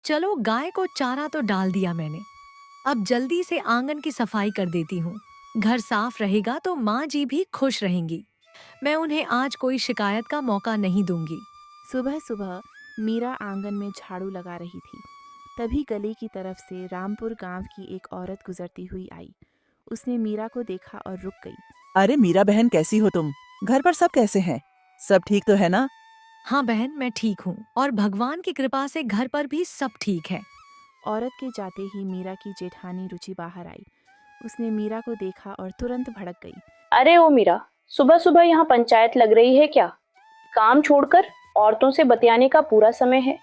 चलो, गाय को चारा तो डाल दिया मैंने। अब जल्दी से आंगन की सफाई कर देती हूँ। घर साफ रहेगा तो माँ जी भी खुश रहेंगी। मैं उन्हें आज कोई शिकायत का मौका नहीं दूंगी। सुबह सुबह मीरा आंगन में झाड़ू लगा रही थी। तभी गली की तरफ से रामपुर गांव की एक औरत गुजरती हुई आई। उसने मीरा को देखा और रुक गई। अरे मीरा बहन, कैसी हो तुम? घर पर सब कैसे हैं? सब ठीक तो है ना? हाँ बहन, मैं ठीक हूँ और भगवान की कृपा से घर पर भी सब ठीक है। औरत के जाते ही मीरा की जेठानी रुचि बाहर आई। उसने मीरा को देखा और तुरंत भड़क गई। अरे ओ मीरा, सुबह सुबह यहाँ पंचायत लग रही है क्या? काम छोड़कर औरतों से बतियाने का पूरा समय है,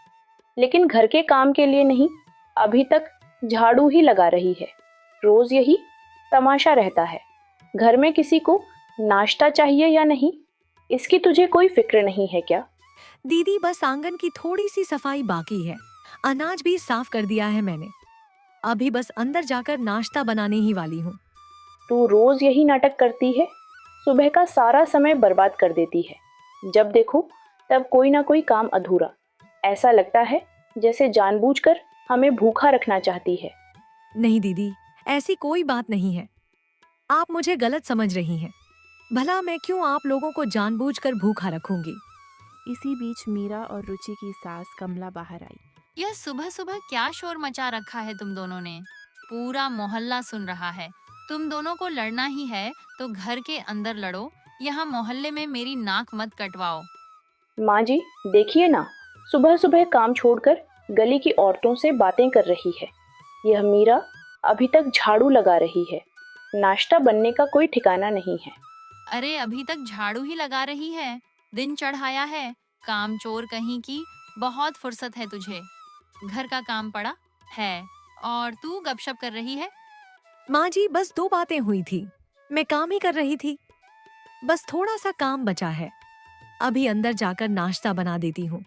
लेकिन घर के काम के लिए नहीं। अभी तक झाड़ू ही लगा रही है। रोज यही तमाशा रहता है। घर में किसी को नाश्ता चाहिए या नहीं, इसकी तुझे कोई फिक्र नहीं है क्या? दीदी, बस आंगन की थोड़ी सी सफाई बाकी है। अनाज भी साफ कर दिया है मैंने। अभी बस अंदर जाकर नाश्ता बनाने ही वाली हूँ। तू रोज यही नाटक करती है। सुबह का सारा समय बर्बाद कर देती है। जब देखो तब कोई ना कोई काम अधूरा। ऐसा लगता है जैसे जानबूझकर हमें भूखा रखना चाहती है। नहीं दीदी, ऐसी कोई बात नहीं है। आप मुझे गलत समझ रही हैं। भला मैं क्यों आप लोगों को जानबूझकर भूखा रखूंगी। इसी बीच मीरा और रुचि की सास कमला बाहर आई। यह सुबह सुबह क्या शोर मचा रखा है तुम दोनों ने? पूरा मोहल्ला सुन रहा है। तुम दोनों को लड़ना ही है तो घर के अंदर लड़ो। यहाँ मोहल्ले में मेरी नाक मत कटवाओ। माँ जी, देखिए ना, सुबह सुबह काम छोड़कर गली की औरतों से बातें कर रही है। यह मीरा अभी तक झाड़ू लगा रही है। नाश्ता बनने का कोई ठिकाना नहीं है। अरे अभी तक झाड़ू ही लगा रही है। दिन चढ़ाया है। काम चोर कहीं की। बहुत फुर्सत है तुझे। घर का काम पड़ा है और तू गपशप कर रही है। माँ जी, बस 2 बातें हुई थी। मैं काम ही कर रही थी। बस थोड़ा सा काम बचा है। अभी अंदर जाकर नाश्ता बना देती हूँ।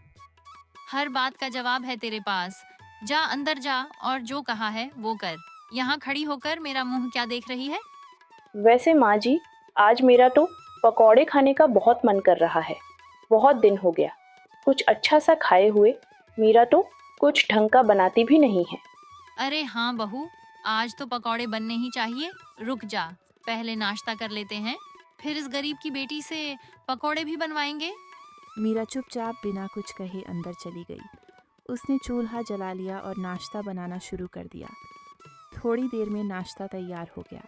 हर बात का जवाब है तेरे पास। जा अंदर जा और जो कहा है वो कर। यहाँ खड़ी होकर मेरा मुंह क्या देख रही है? वैसे माँ जी, आज मेरा तो पकौड़े खाने का बहुत मन कर रहा है। बहुत दिन हो गया कुछ अच्छा सा खाए हुए। मीरा तो कुछ ढंग का बनाती भी नहीं है। अरे हाँ बहू, आज तो पकौड़े बनने ही चाहिए। रुक जा, पहले नाश्ता कर लेते हैं, फिर इस गरीब की बेटी से पकौड़े भी बनवाएंगे। मीरा चुपचाप बिना कुछ कहे अंदर चली गई। उसने चूल्हा जला लिया और नाश्ता बनाना शुरू कर दिया। थोड़ी देर में नाश्ता तैयार हो गया।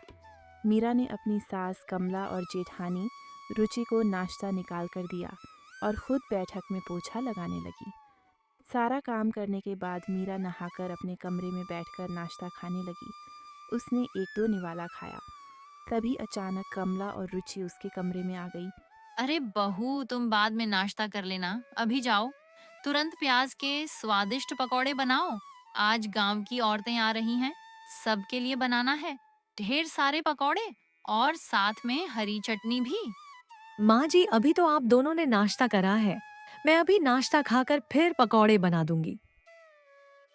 मीरा ने अपनी सास कमला और जेठानी रुचि को नाश्ता निकाल कर दिया और खुद बैठक में पोछा लगाने लगी। सारा काम करने के बाद मीरा नहाकर अपने कमरे में बैठकर नाश्ता खाने लगी। उसने एक दो निवाला खाया। तभी अचानक कमला और रुचि उसके कमरे में आ गई। अरे बहू, तुम बाद में नाश्ता कर लेना, अभी जाओ। तुरंत प्याज के स्वादिष्ट पकौड़े बनाओ। आज गांव की औरतें आ रही हैं, सबके लिए बनाना है। ढेर सारे पकौड़े और साथ में हरी चटनी भी। माँ जी, अभी तो आप दोनों ने नाश्ता करा है। मैं अभी नाश्ता खाकर फिर पकौड़े बना दूंगी।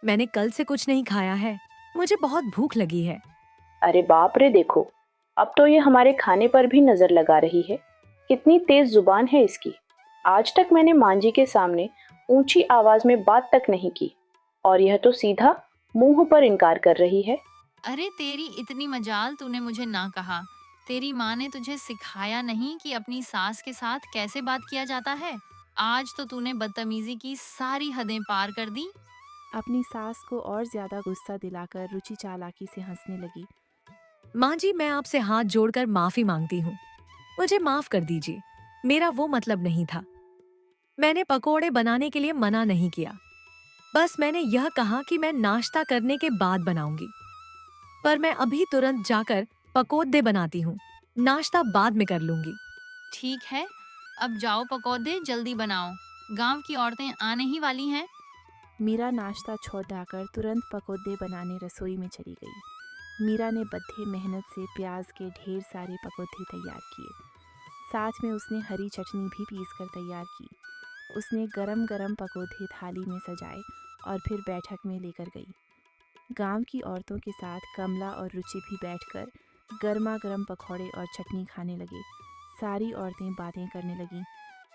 मैंने कल से कुछ नहीं खाया है। मुझे बहुत भूख लगी है। अरे बाप रे, देखो, अब तो ये हमारे खाने पर भी नजर लगा रही है। कितनी तेज जुबान है इसकी। आज तक मैंने माँ जी के सामने ऊंची आवाज में बात तक नहीं की, और यह तो सीधा मुंह पर इनकार कर रही है। अरे तेरी इतनी मजाल, तूने मुझे ना कहा। तेरी माँ ने तुझे सिखाया नहीं कि अपनी सास के साथ कैसे बात किया जाता है। आज तो तूने बदतमीजी की सारी हदें पार कर दी। अपनी सास को और ज्यादा गुस्सा दिलाकर रुचि चालाकी से हंसने लगी। माँ जी, मैं आपसे हाथ जोड़कर माफी मांगती हूँ। मुझे माफ कर दीजिए। मेरा वो मतलब नहीं था। मैंने पकोड़े बनाने के लिए मना नहीं किया। बस मैंने यह कहा कि मैं नाश्ता करने के बाद बनाऊंगी। पर मैं अभी तुरंत जाकर पकोड़े बनाती हूँ। नाश्ता बाद में कर लूंगी। ठीक है, अब जाओ पकौड़े जल्दी बनाओ। गांव की औरतें आने ही वाली हैं। मीरा नाश्ता छोड़ाकर तुरंत पकौड़े बनाने रसोई में चली गई। मीरा ने बद्ध मेहनत से प्याज के ढेर सारे पकौड़े तैयार किए। साथ में उसने हरी चटनी भी पीस कर तैयार की। उसने गरम गरम पकौड़े थाली में सजाए और फिर बैठक में लेकर गई। गांव की औरतों के साथ कमला और रुचि भी बैठकर गर्मा गर्म पकौड़े और चटनी खाने लगे। सारी औरतें बातें करने लगीं,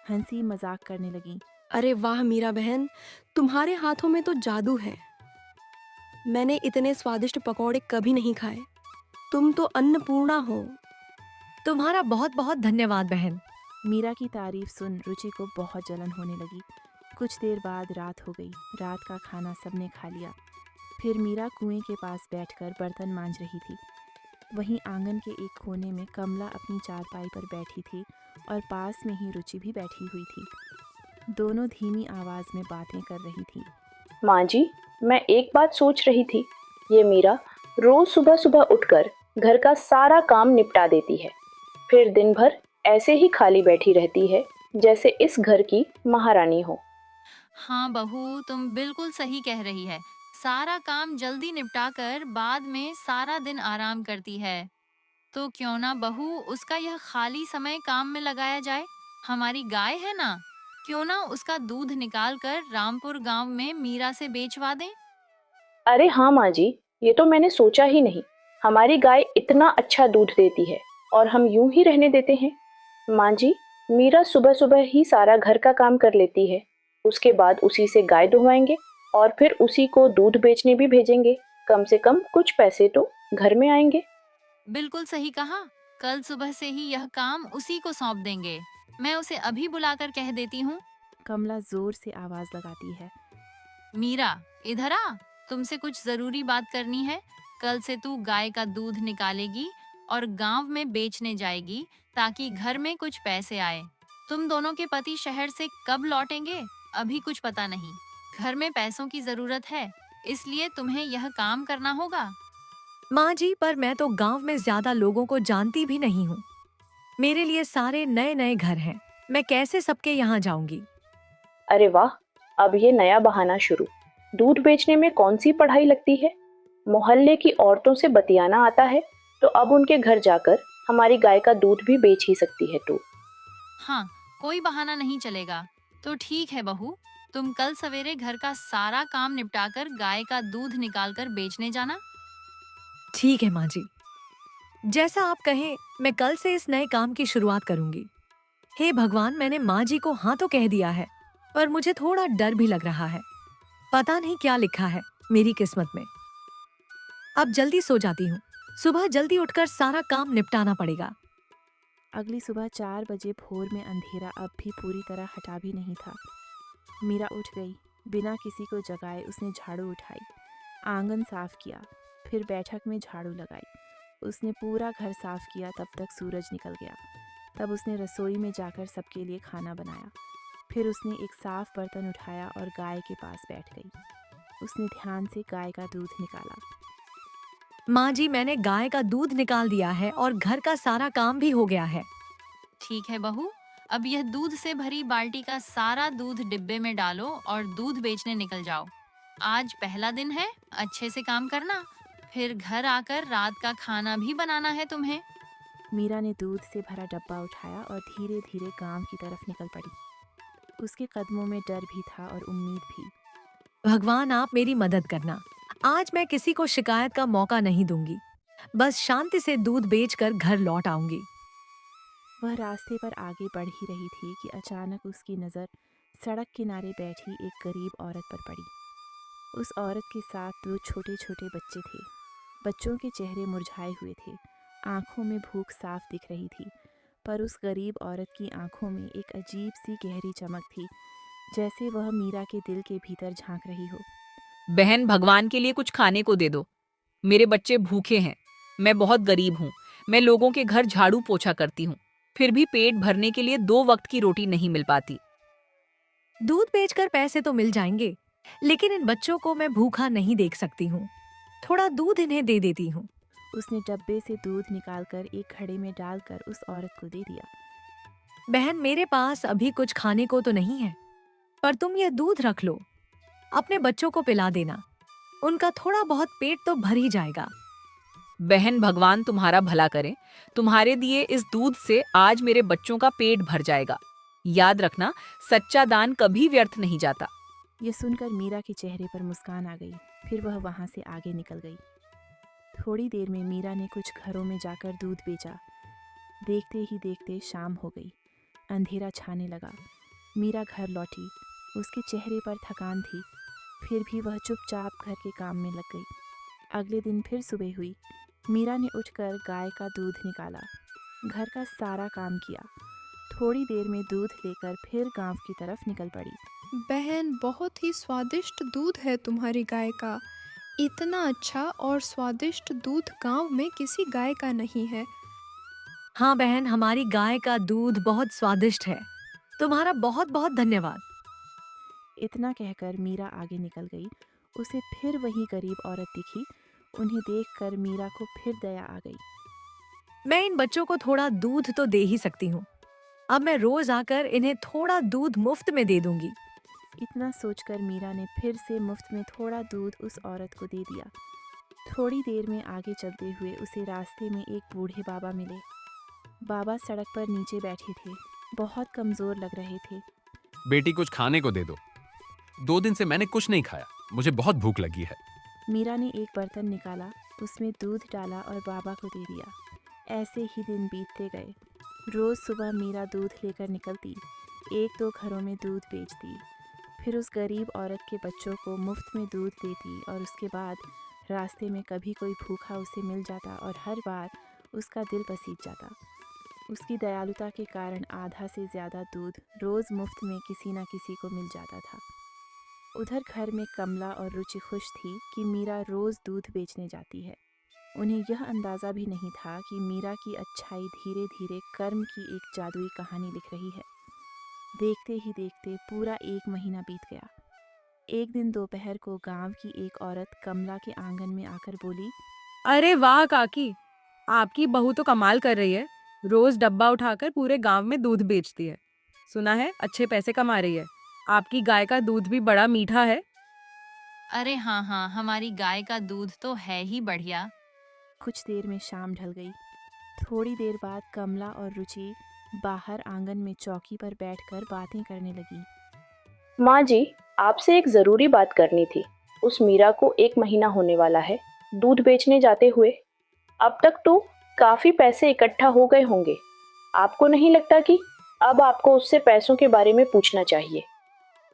हंसी मजाक करने लगीं। अरे वाह मीरा बहन, तुम्हारे हाथों में तो जादू है। मैंने इतने स्वादिष्ट पकौड़े कभी नहीं खाए। तुम तो अन्नपूर्णा हो। तुम्हारा बहुत बहुत धन्यवाद बहन। मीरा की तारीफ सुन रुचि को बहुत जलन होने लगी। कुछ देर बाद रात हो गई। रात का खाना सबने खा लिया। फिर मीरा कुएं के पास बैठकर बर्तन मांज रही थी। वहीं आंगन के एक कोने में कमला अपनी चारपाई पर बैठी थी और पास में ही रुचि भी बैठी हुई थी। दोनों धीमी आवाज में बातें कर रही थी। माँ जी, मैं एक बात सोच रही थी। ये मीरा रोज सुबह सुबह उठकर घर का सारा काम निपटा देती है, फिर दिन भर ऐसे ही खाली बैठी रहती है जैसे इस घर की महारानी हो। हाँ बहू, तुम बिल्कुल सही कह रही है। सारा काम जल्दी निपटा कर बाद में सारा दिन आराम करती है। तो क्यों ना बहू उसका यह खाली समय काम में लगाया जाए। हमारी गाय है ना, क्यों ना उसका दूध निकाल कर रामपुर गांव में मीरा से बेचवा दें। अरे हाँ माँ जी, ये तो मैंने सोचा ही नहीं। हमारी गाय इतना अच्छा दूध देती है और हम यूं ही रहने देते हैं। माँ जी, मीरा सुबह सुबह ही सारा घर का काम कर लेती है। उसके बाद उसी से गाय दुहवाएंगे और फिर उसी को दूध बेचने भी भेजेंगे। कम से कम कुछ पैसे तो घर में आएंगे। बिल्कुल सही कहा। कल सुबह से ही यह काम उसी को सौंप देंगे। मैं उसे अभी बुलाकर कह देती हूँ। कमला जोर से आवाज लगाती है। मीरा, इधर आ, तुमसे कुछ जरूरी बात करनी है। कल से तू गाय का दूध निकालेगी और गांव में बेचने जाएगी ताकि घर में कुछ पैसे आए। तुम दोनों के पति शहर से कब लौटेंगे अभी कुछ पता नहीं। घर में पैसों की जरूरत है, इसलिए तुम्हें यह काम करना होगा। माँ जी, पर मैं तो गांव में ज्यादा लोगों को जानती भी नहीं हूँ। मेरे लिए सारे नए नए घर हैं। मैं कैसे सबके यहाँ जाऊंगी? अरे वाह, अब ये नया बहाना शुरू। दूध बेचने में कौन सी पढ़ाई लगती है? मोहल्ले की औरतों से बतियाना आता है तो अब उनके घर जाकर हमारी गाय का दूध भी बेच ही सकती है तू। हाँ, कोई बहाना नहीं चलेगा। तो ठीक है बहू, तुम कल सवेरे घर का सारा काम निपटाकर गाय का दूध निकालकर बेचने जाना। ठीक है माँ जी, जैसा आप कहें मैं कल से इस नए काम की शुरुआत करूंगी। हे भगवान, मैंने माँ जी को हाँ तो कह दिया है, पर मुझे थोड़ा डर भी लग रहा है। पता नहीं क्या लिखा है मेरी किस्मत में। अब जल्दी सो जाती हूँ, सुबह जल्दी उठकर सारा काम निपटाना पड़ेगा। अगली सुबह 4 बजे भोर में अंधेरा अब भी पूरी तरह हटा भी नहीं था। मीरा उठ गई। बिना किसी को जगाए उसने झाड़ू उठाई, आंगन साफ किया, फिर बैठक में झाड़ू लगाई। उसने पूरा घर साफ किया तब तक सूरज निकल गया। तब उसने रसोई में जाकर सबके लिए खाना बनाया। फिर उसने एक साफ बर्तन उठाया और गाय के पास बैठ गई। उसने ध्यान से गाय का दूध निकाला। माँ जी, मैंने गाय का दूध निकाल दिया है और घर का सारा काम भी हो गया है। ठीक है बहू, अब यह दूध से भरी बाल्टी का सारा दूध डिब्बे में डालो और दूध बेचने निकल जाओ। आज पहला दिन है, अच्छे से काम करना। फिर घर आकर रात का खाना भी बनाना है तुम्हें। मीरा ने दूध से भरा डब्बा उठाया और धीरे धीरे गांव की तरफ निकल पड़ी। उसके कदमों में डर भी था और उम्मीद भी। भगवान, आप मेरी मदद करना। आज मैं किसी को शिकायत का मौका नहीं दूंगी। बस शांति से दूध बेचकर घर लौट आऊंगी। वह रास्ते पर आगे बढ़ ही रही थी कि अचानक उसकी नज़र सड़क किनारे बैठी एक गरीब औरत पर पड़ी। उस औरत के साथ 2 छोटे छोटे बच्चे थे। बच्चों के चेहरे मुरझाए हुए थे, आंखों में भूख साफ दिख रही थी, पर उस गरीब औरत की आंखों में एक अजीब सी गहरी चमक थी, जैसे वह मीरा के दिल के भीतर झांक रही हो। बहन, भगवान के लिए कुछ खाने को दे दो। मेरे बच्चे भूखे हैं। मैं बहुत गरीब हूँ। मैं लोगों के घर झाड़ू पोछा करती हूँ, फिर भी पेट भरने के लिए 2 वक्त की रोटी नहीं मिल पाती। दूध बेचकर पैसे तो मिल जाएंगे, लेकिन इन बच्चों को मैं भूखा नहीं देख सकती हूँ। थोड़ा दूध इन्हें दे देती हूँ। उसने डब्बे से दूध निकालकर एक घड़े में डालकर उस औरत को दे दिया। बहन, मेरे पास अभी कुछ खाने को तो नहीं है, पर तुम यह दूध रख लो। अपने बच्चों को पिला देना, उनका थोड़ा बहुत पेट तो भर ही जाएगा। बहन, भगवान तुम्हारा भला करे। तुम्हारे दिए इस दूध से आज मेरे बच्चों का पेट भर जाएगा। याद रखना, सच्चा दान कभी व्यर्थ नहीं जाता। यह सुनकर मीरा के चेहरे पर मुस्कान आ गई। फिर वह वहां से आगे निकल गई। थोड़ी देर में मीरा ने कुछ घरों में जाकर दूध बेचा। देखते ही देखते शाम हो गई। अंधेरा छाने लगा। मीरा घर लौटी। उसके चेहरे पर थकान थी। फिर भी वह चुपचाप घर के काम में लग गई। अगले दिन फिर सुबह हुई। मीरा ने उठकर गाय का दूध निकाला, घर का सारा काम किया। थोड़ी देर में दूध लेकर फिर गांव की तरफ निकल पड़ी। बहन, बहुत ही स्वादिष्ट दूध है तुम्हारी गाय का। इतना अच्छा और स्वादिष्ट दूध गांव में किसी गाय का नहीं है। हाँ बहन, हमारी गाय का दूध बहुत स्वादिष्ट है। तुम्हारा बहुत बहुत धन्यवाद। इतना कहकर मीरा आगे निकल गई। उसे फिर वही गरीब औरत दिखी। उन्हें देखकर मीरा को फिर दया आ गई। मैं इन बच्चों को थोड़ा दूध तो दे ही सकती हूँ। अब मैं रोज आकर इन्हें थोड़ा दूध मुफ्त में दे दूंगी। इतना सोचकर मीरा ने फिर से मुफ्त में थोड़ा दूध उस औरत को दे दिया। थोड़ी देर में आगे चलते हुए उसे रास्ते में एक बूढ़े बाबा मिले। बाबा सड़क पर नीचे बैठे थे, बहुत कमज़ोर लग रहे थे। बेटी कुछ खाने को दे दो, 2 दिन से मैंने कुछ नहीं खाया, मुझे बहुत भूख लगी है। मीरा ने एक बर्तन निकाला, उसमें दूध डाला और बाबा को दे दिया। ऐसे ही दिन बीतते गए। रोज़ सुबह मीरा दूध लेकर निकलती, 1-2 घरों में दूध बेचती, फिर उस गरीब औरत के बच्चों को मुफ्त में दूध देती और उसके बाद रास्ते में कभी कोई भूखा उसे मिल जाता और हर बार उसका दिल पसीज जाता। उसकी दयालुता के कारण आधा से ज़्यादा दूध रोज़ मुफ्त में किसी न किसी को मिल जाता था। उधर घर में कमला और रुचि खुश थी कि मीरा रोज़ दूध बेचने जाती है। उन्हें यह अंदाज़ा भी नहीं था कि मीरा की अच्छाई धीरे धीरे कर्म की एक जादुई कहानी लिख रही है। देखते ही देखते पूरा 1 महीना बीत गया। एक दिन दोपहर को गांव की एक औरत कमला के आंगन में आकर बोली, अरे वाह काकी, आपकी बहू तो कमाल कर रही है। रोज डब्बा उठाकर पूरे गांव में दूध बेचती है। सुना है अच्छे पैसे कमा रही है। आपकी गाय का दूध भी बड़ा मीठा है। अरे हाँ हाँ, हमारी गाय का दूध तो है ही बढ़िया। कुछ देर में शाम ढल गई। थोड़ी देर बाद कमला और रुचि बाहर आंगन में चौकी पर बैठकर बातें करने लगी। माँ जी, आपसे एक ज़रूरी बात करनी थी। उस मीरा को 1 महीना होने वाला है दूध बेचने जाते हुए। अब तक तो काफ़ी पैसे इकट्ठा हो गए होंगे। आपको नहीं लगता कि अब आपको उससे पैसों के बारे में पूछना चाहिए?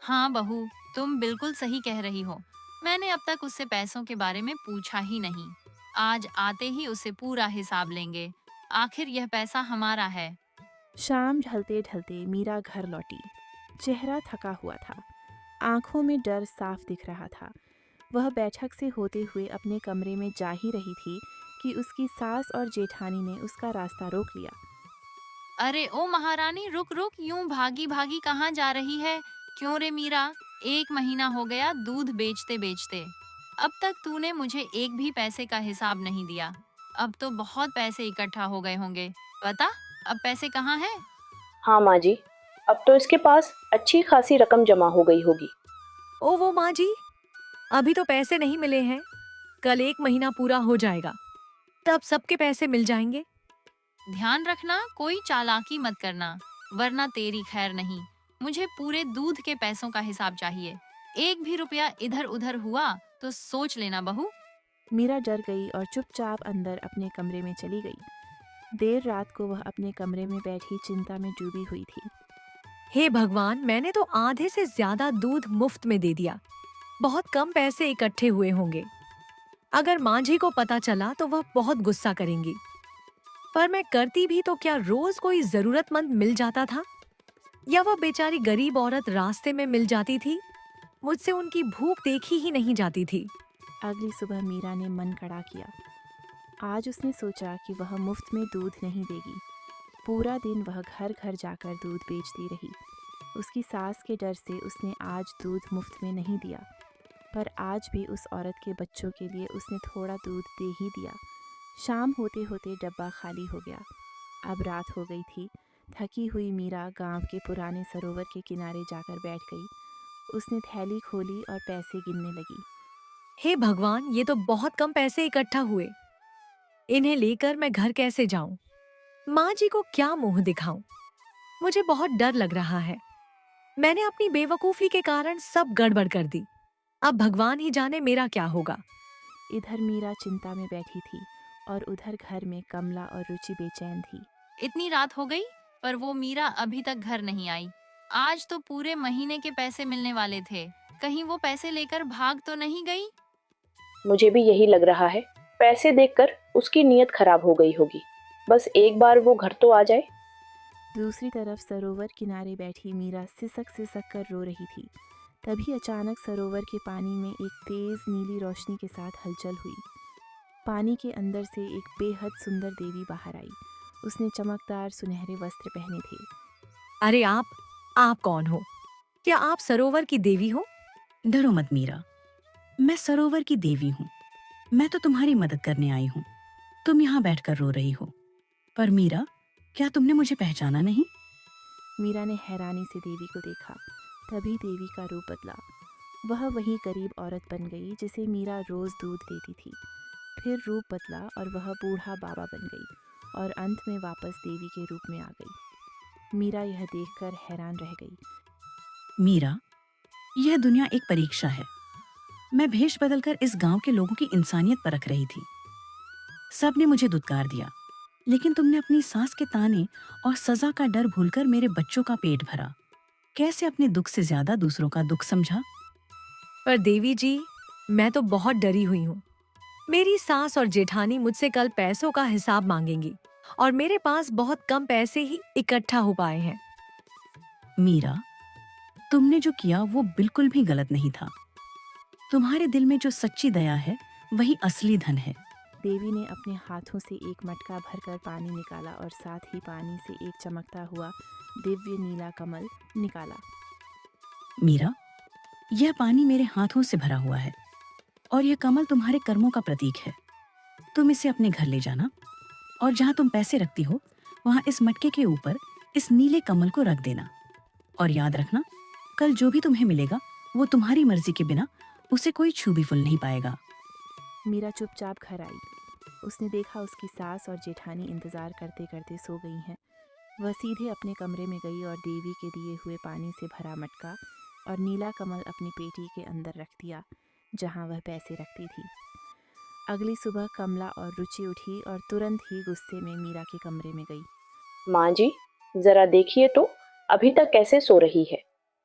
हाँ बहू, तुम बिल्कुल सही कह रही हो। मैंने अब तक उससे पैसों के बारे में पूछा ही नहीं। आज आते ही उससे पूरा हिसाब लेंगे। आखिर यह पैसा हमारा है। शाम ढलते ढलते मीरा घर लौटी। चेहरा थका हुआ था, आंखों में डर साफ दिख रहा था। वह बैठक से होते हुए अपने कमरे में जा ही रही थी कि उसकी सास और जेठानी ने उसका रास्ता रोक लिया। अरे ओ महारानी, रुक रुक, यूं भागी भागी कहाँ जा रही है? क्यों रे मीरा, 1 महीना हो गया दूध बेचते बेचते। अब तक तूने मुझे एक भी पैसे का हिसाब नहीं दिया। अब तो बहुत पैसे इकट्ठा हो गए होंगे। बता, अब पैसे कहाँ हैं? हाँ माँ जी, अब तो इसके पास अच्छी खासी रकम जमा हो गई होगी। ओ वो माँ जी, अभी तो पैसे नहीं मिले हैं। कल 1 महीना पूरा हो जाएगा, तब सबके पैसे मिल जाएंगे। ध्यान रखना, कोई चालाकी मत करना, वरना तेरी खैर नहीं। मुझे पूरे दूध के पैसों का हिसाब चाहिए। 1 भी रुपया इधर उधर हुआ तो सोच लेना बहू। मीरा डर गई और चुपचाप अंदर अपने कमरे में चली गई। देर रात को वह अपने कमरे में बैठी चिंता में डूबी हुई थी। हे भगवान, मैंने तो आधे से ज्यादा दूध मुफ्त में दे दिया। बहुत कम पैसे इकट्ठे हुए होंगे। अगर माँ जी को पता चला तो वह बहुत गुस्सा करेंगी। पर मैं करती भी तो क्या रोज कोई जरूरतमंद मिल जाता था, या वह बेचारी गरीब औरत रास्ते में मिल जाती थी। मुझसे उनकी भूख देखी ही नहीं जाती थी। अगली सुबह मीरा ने मन कड़ा किया। आज उसने सोचा कि वह मुफ्त में दूध नहीं देगी। पूरा दिन वह घर घर जाकर दूध बेचती रही। उसकी सास के डर से उसने आज दूध मुफ्त में नहीं दिया, पर आज भी उस औरत के बच्चों के लिए उसने थोड़ा दूध दे ही दिया। शाम होते होते डब्बा खाली हो गया। अब रात हो गई थी। थकी हुई मीरा गांव के पुराने सरोवर के किनारे जाकर बैठ गई। उसने थैली खोली और पैसे गिनने लगी। हे भगवान, ये तो बहुत कम पैसे इकट्ठा हुए। इन्हें लेकर मैं घर कैसे जाऊं? माँ जी को क्या मुंह दिखाऊं? मुझे बहुत डर लग रहा है। मैंने अपनी बेवकूफी के कारण सब गड़बड़ कर दी। अब भगवान ही जाने मेरा क्या होगा। इधर मीरा चिंता में बैठी थी और उधर घर में कमला और रुचि बेचैन थी। इतनी रात हो गई पर वो मीरा अभी तक घर नहीं आई। आज तो पूरे महीने के पैसे मिलने वाले थे। कहीं वो पैसे लेकर भाग तो नहीं गई? मुझे भी यही लग रहा है। पैसे देखकर उसकी नीयत खराब हो गई होगी। बस एक बार वो घर तो आ जाए। दूसरी तरफ सरोवर किनारे बैठी मीरा सिसक सिसक कर रो रही थी। तभी अचानक सरोवर के पानी में एक तेज नीली रोशनी के साथ हलचल हुई। पानी के अंदर से एक बेहद सुंदर देवी बाहर आई। उसने चमकदार सुनहरे वस्त्र पहने थे। अरे आप कौन हो? क्या आप सरोवर की देवी हो? डरो मत मीरा, मैं सरोवर की देवी हूँ। मैं तो तुम्हारी मदद करने आई हूँ। तुम यहाँ बैठकर रो रही हो। पर मीरा, क्या तुमने मुझे पहचाना नहीं? मीरा ने हैरानी से देवी को देखा। तभी देवी का रूप बदला। वह वही गरीब औरत बन गई जिसे मीरा रोज दूध देती थी। फिर रूप बदला और वह बूढ़ा बाबा बन गई और अंत में वापस देवी के रूप में आ गई। मीरा यह देखकर हैरान रह गई। मीरा, यह दुनिया एक परीक्षा है। मैं भेष बदलकर इस गांव के लोगों की इंसानियत परख रही थी। सबने मुझे दुत्कार दिया, लेकिन तुमने अपनी सास के ताने और सजा का डर भूलकर मेरे बच्चों का पेट भरा। कैसे अपने दुख से ज्यादा दूसरों का दुख समझा? पर देवी जी, मैं तो बहुत डरी हुई हूँ। मेरी सास और जेठानी मुझसे कल पैसों का हिसाब मांगेंगी और मेरे पास बहुत कम पैसे ही इकट्ठा हो पाए हैं। मीरा, तुमने जो किया वो बिल्कुल भी गलत नहीं था। तुम्हारे दिल में जो सच्ची दया है वही असली धन है। देवी ने अपने हाथों से एक मटका भरकर पानी निकाला और साथ ही पानी से एक चमकता हुआ दिव्य नीला कमल निकाला। मीरा, यह पानी मेरे हाथों से भरा हुआ है और यह कमल तुम्हारे कर्मों का प्रतीक है। तुम इसे अपने घर ले जाना और जहाँ तुम पैसे रखती हो वहाँ इस मटके के ऊपर इस नीले कमल को रख देना। और याद रखना, कल जो भी तुम्हें मिलेगा वो तुम्हारी मर्जी के बिना उसे कोई छू भी फुल नहीं पाएगा। मीरा चुपचाप घर आई। उसने देखा उसकी सास और जेठानी इंतजार करते करते सो गई हैं। वह सीधे अपने कमरे में गई और देवी के दिए हुए पानी से भरा मटका और नीला कमल अपनी पेटी के अंदर रख दिया, जहां वह पैसे रखती थी। अगली सुबह कमला और रुचि उठी और तुरंत ही गुस्से में मीरा के कमरे में गई। माँ जी, जरा देखिए तो अभी तक कैसे सो रही है।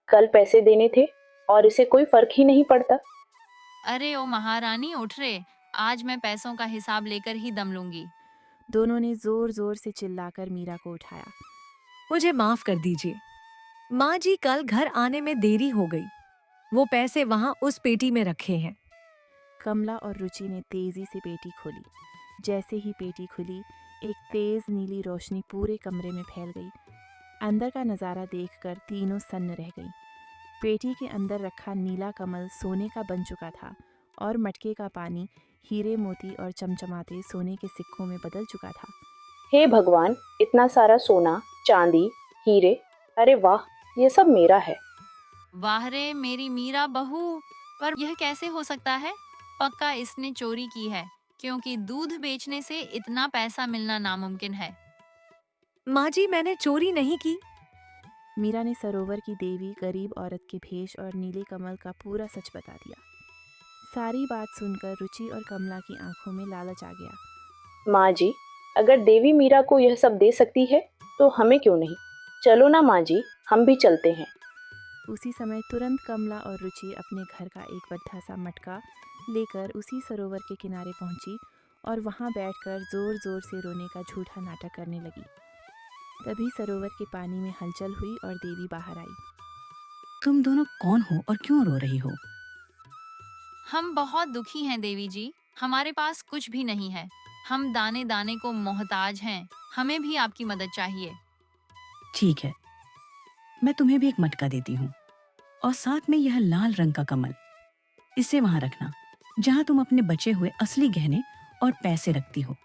कल पैसे देने थे और इसे कोई फर्क ही नहीं पड़ता। अरे ओ महारानी, उठ रे, आज मैं पैसों का हिसाब लेकर ही दम लूंगी। दोनों ने जोर जोर से चिल्लाकर मीरा को उठाया। मुझे माफ कर दीजिए माँ जी, कल घर आने में देरी हो गई। वो पैसे वहाँ उस पेटी में रखे हैं। कमला और रुचि ने तेजी से पेटी खोली। जैसे ही पेटी खुली, एक तेज नीली रोशनी पूरे कमरे में फैल गई। अंदर का नज़ारा देखकर तीनों सन्न रह गईं। पेटी के अंदर रखा नीला कमल सोने का बन चुका था और मटके का पानी हीरे मोती और चमचमाते सोने के सिक्कों में बदल चुका था। हे भगवान, इतना सारा सोना, चांदी, हीरे, अरे वाह, ये सब मेरा है। वाह रे मेरी मीरा बहू, पर यह कैसे हो सकता है? पक्का इसने चोरी की है, क्योंकि दूध बेचने से इतना पैसा मिलना नामुमकिन है। माँ जी, मैंने चोरी नहीं की। मीरा ने सरोवर की देवी, गरीब औरत के भेष और नीले कमल का पूरा सच बता दिया। सारी बात सुनकर रुचि और कमला की आंखों में लालच आ गया। माँ जी, अगर देवी मीरा को यह सब दे सकती है तो हमें क्यों नहीं? चलो ना माँ जी, हम भी चलते हैं। उसी समय तुरंत कमला और रुचि अपने घर का एक बड़ा सा मटका लेकर उसी सरोवर के किनारे पहुंची और वहां बैठकर जोर जोर से रोने का झूठा नाटक करने लगी। तभी सरोवर के पानी में हलचल हुई और देवी बाहर आई। तुम दोनों कौन हो और क्यों रो रही हो? हम बहुत दुखी हैं देवी जी, हमारे पास कुछ भी नहीं है। हम दाने दाने को मोहताज हैं, हमें भी आपकी मदद चाहिए। ठीक है, मैं तुम्हें भी एक मटका देती हूँ और साथ में यह लाल रंग का कमल। इसे वहां रखना जहां तुम अपने बचे हुए असली गहने और पैसे रखती हो।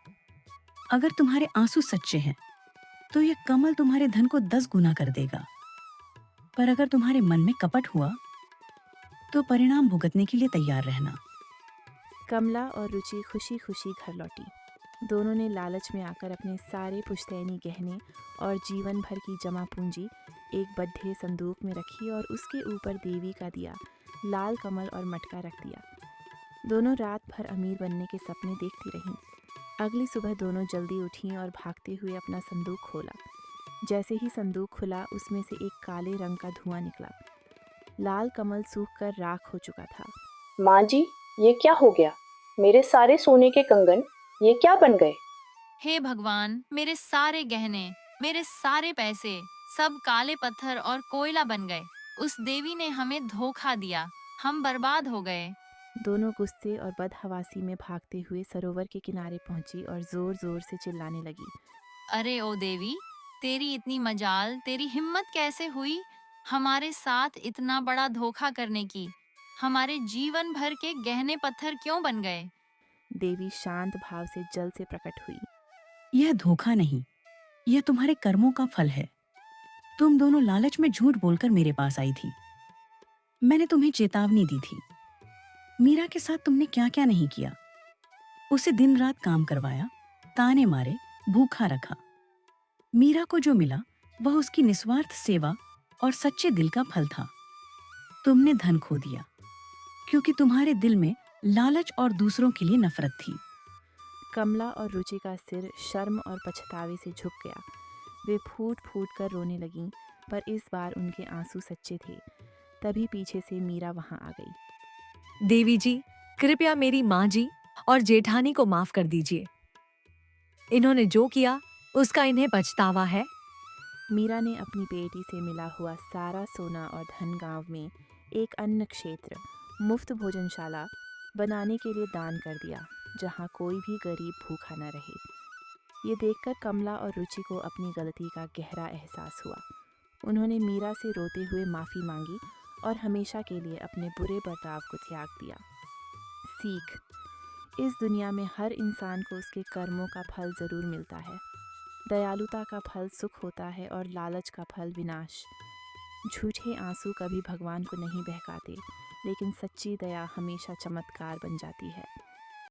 अगर तुम्हारे आंसू सच्चे हैं तो यह कमल तुम्हारे धन को 10 गुना कर देगा, पर अगर तुम्हारे मन में कपट हुआ तो परिणाम भुगतने के लिए तैयार रहना। कमला और रुचि खुशी खुशी घर लौटी। दोनों ने लालच में आकर अपने सारे पुश्तैनी गहने और जीवन भर की जमा पूंजी एक बड्ढे संदूक में रखी और उसके ऊपर देवी का दिया, लाल कमल और मटका रख दिया। दोनों रात भर अमीर बनने के सपने देखती रहीं। अगली सुबह दोनों जल्दी उठीं और भागते हुए अपना संदूक खोला। जैसे ही संदूक खुला, उसमें से एक काले रंग का धुआं निकला। लाल कमल सूखकर राख हो चुका था। माँ जी, ये क्या हो गया? मेरे सारे सोने के कंगन ये क्या बन गए? हे भगवान, मेरे सारे गहने, मेरे सारे पैसे सब काले पत्थर और कोयला बन गए। उस देवी ने हमें धोखा दिया, हम बर्बाद हो गए। दोनों गुस्से और बदहवासी में भागते हुए सरोवर के किनारे पहुंची और जोर जोर से चिल्लाने लगी। अरे ओ देवी, तेरी इतनी मजाल, तेरी हिम्मत कैसे हुई हमारे साथ इतना बड़ा धोखा करने की? हमारे जीवन भर के गहने पत्थर क्यों बन गए? देवी शांत भाव से जल से प्रकट हुई। यह धोखा नहीं, यह तुम्हारे कर्मों का फल है। तुम दोनों लालच में झूठ बोलकर मेरे पास आई थी। मैंने तुम्हें चेतावनी दी थी। मीरा के साथ तुमने क्या क्या नहीं किया। उसे दिन रात काम करवाया, ताने मारे, भूखा रखा। मीरा को जो मिला वह उसकी निस्वार्थ सेवा और सच्चे दिल का फल था। तुमने धन खो दिया क्योंकि तुम्हारे दिल में लालच और दूसरों के लिए नफरत थी। कमला और रुचि का सिर शर्म और पछतावे से झुक गया। वे फूट फूट कर रोने लगीं, पर इस बार उनके आंसू सच्चे थे। तभी पीछे से मीरा वहां आ गई। देवी जी, कृपया मेरी माँ जी और जेठानी को माफ कर दीजिए। इन्होंने जो किया उसका इन्हें पछतावा है। मीरा ने अपनी बेटी से मिला हुआ सारा सोना और धन गांव में एक अन्न क्षेत्र, मुफ्त भोजनशाला बनाने के लिए दान कर दिया, जहां कोई भी गरीब भूखा न रहे। ये देखकर कमला और रुचि को अपनी गलती का गहरा एहसास हुआ। उन्होंने मीरा से रोते हुए माफ़ी मांगी और हमेशा के लिए अपने बुरे बर्ताव को त्याग दिया। सीख: इस दुनिया में हर इंसान को उसके कर्मों का फल ज़रूर मिलता है। दयालुता का फल सुख होता है और लालच का फल विनाश। झूठे आंसू कभी भगवान को नहीं बहकाते, लेकिन सच्ची दया हमेशा चमत्कार बन जाती है।